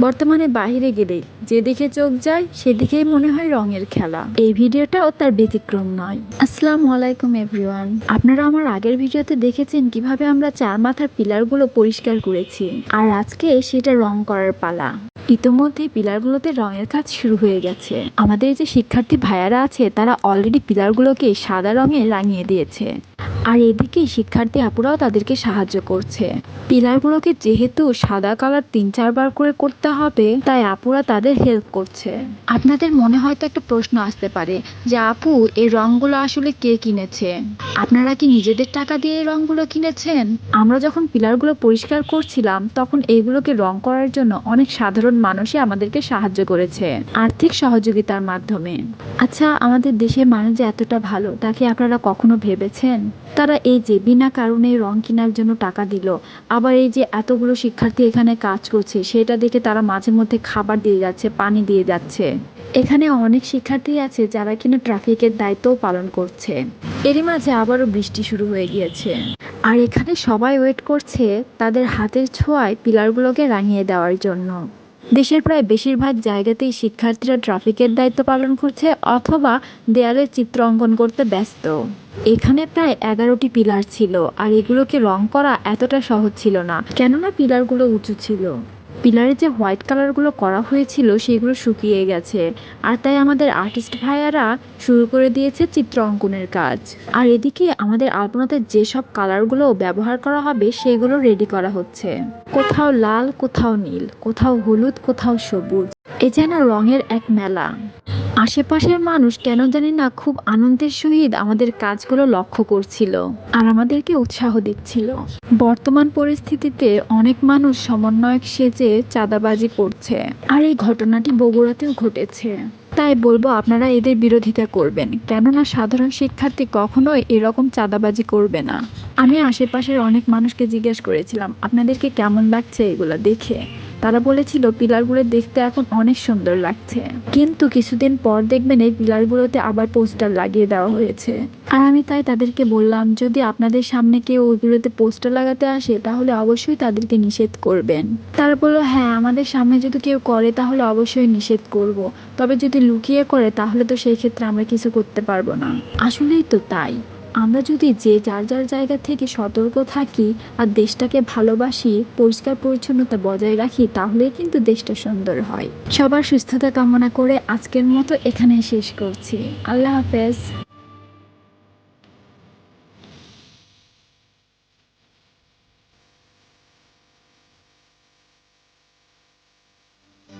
বর্তমানে বাহিরে গেলে যেদিকে চোখ যায় সেদিকেই মনে হয় রঙের খেলা। এই ভিডিওটাও তার ব্যতিক্রম নয়। আসসালামু আলাইকুম এভরিওয়ান। আপনারা আমার আগের ভিডিওতে দেখেছেন কিভাবে আমরা চার মাথার পিলারগুলো পরিষ্কার করেছি, আর আজকে সেটা রং করার পালা। ইতোমধ্যে পিলারগুলোতে রঙের কাজ শুরু হয়ে গেছে। আমাদের যে শিক্ষার্থী ভাইয়ারা আছে তারা অলরেডি পিলারগুলোকে সাদা রঙে রাঙিয়ে দিয়েছে, আর এদিকে শিক্ষার্থী আপুরাও তাদেরকে সাহায্য করছে। পিলারগুলোকে যেহেতু সাদা কালার 3-4 বার করে করতে হবে, তাই আপুরা তাদের হেল্প করছে। আপনাদের মনে হয়তো একটা প্রশ্ন আসতে পারে যে আপু, এই রঙগুলো আসলে কে কিনেছে? আপনারা কি নিজেদের টাকা দিয়ে এই রঙগুলো কিনেছেন? আমরা যখন পিলারগুলো পরিষ্কার করছিলাম তখন এইগুলোকে রং করার জন্য অনেক সাধারণ মানুষই আমাদেরকে সাহায্য করেছে আর্থিক সহযোগিতার মাধ্যমে। আচ্ছা, আমাদের দেশের মানুষ যে এতটা ভালো তা কি আপনারা কখনো ভেবেছেন? তারা এই যে বিনা কারণে রং কেনার জন্য টাকা দিল, আবার এই যে এতগুলো শিক্ষার্থী এখানে কাজ করছে সেটা দেখে তারা মাঝে মধ্যে খাবার দিয়ে যাচ্ছে, পানি দিয়ে যাচ্ছে। এখানে অনেক শিক্ষার্থী আছে যারা কিনা ট্রাফিকের দায়িত্বও পালন করছে। এরই মাঝে আবারও বৃষ্টি শুরু হয়ে গিয়েছে, আর এখানে সবাই ওয়েট করছে তাদের হাতের ছোঁয়ায় পিলারগুলোকে রাঙিয়ে দেওয়ার জন্য। দেশের প্রায় বেশিরভাগ জায়গাতেই শিক্ষার্থীরা ট্রাফিকের দায়িত্ব পালন করছে অথবা দেয়ালে চিত্র অঙ্কন করতে ব্যস্ত। এখানে প্রায় 11টি পিলার ছিল, আর এগুলোকে রং করা এতটা সহজ ছিল না, কেননা পিলারগুলো উঁচু ছিল। পিলারে যে হোয়াইট কালারগুলো করা হয়েছিল সেগুলো শুকিয়ে গেছে, আর তাই আমাদের আর্টিস্ট ভাইয়ারা শুরু করে দিয়েছে চিত্র অঙ্কনের কাজ। আর এদিকে আমাদের আলপনাতে যেসব কালারগুলো ব্যবহার করা হবে সেগুলো রেডি করা হচ্ছে। কোথাও লাল, কোথাও নীল, কোথাও হলুদ, কোথাও সবুজ। এ যেন রঙের এক মেলা। আশেপাশের মানুষ কেন জানি না খুব আনন্দের সহিত আমাদের কাজগুলো লক্ষ্য করছিল আর আমাদেরকে উৎসাহ দিচ্ছিল। বর্তমান পরিস্থিতিতে অনেক মানুষ সমন্বয়ক সেজে চাঁদাবাজি করছে, আর এই ঘটনাটি বগুড়াতেও ঘটেছে। তাই বলবো আপনারা এদের বিরোধিতা করবেন, কেননা সাধারণ শিক্ষার্থী কখনোই এরকম চাঁদাবাজি করবে না। আমি আশেপাশের অনেক মানুষকে জিজ্ঞেস করেছিলাম আপনাদেরকে কেমন লাগছে এগুলো দেখে। তারা বলেছিল পিলারগুলো দেখতে এখন অনেক সুন্দর লাগছে, কিন্তু কিছুদিন পর দেখবেন এই পিলারগুলোতে আবার পোস্টার লাগিয়ে দেওয়া হয়েছে। আর আমি তাই তাদেরকে বললাম, যদি আপনাদের সামনে কেউ ওইগুলোতে পোস্টার লাগাতে আসে তাহলে অবশ্যই তাদেরকে নিষেধ করবেন। তারা বললো হ্যাঁ, আমাদের সামনে যদি কেউ করে তাহলে অবশ্যই নিষেধ করব, তবে যদি লুকিয়ে করে তাহলে তো সেই ক্ষেত্রে আমরা কিছু করতে পারবো না। আসলেই তো তাই। আমরা যদি যে যার যার জায়গা থেকে সতর্ক থাকি আর দেশটাকে ভালোবাসি, পরিষ্কার পরিচ্ছন্নতা বজায় রাখি, তাহলেই কিন্তু দেশটা সুন্দর হয়। সবার সুস্থতা কামনা করে আজকের মতো এখানে শেষ করছি। আল্লাহ হাফেজ।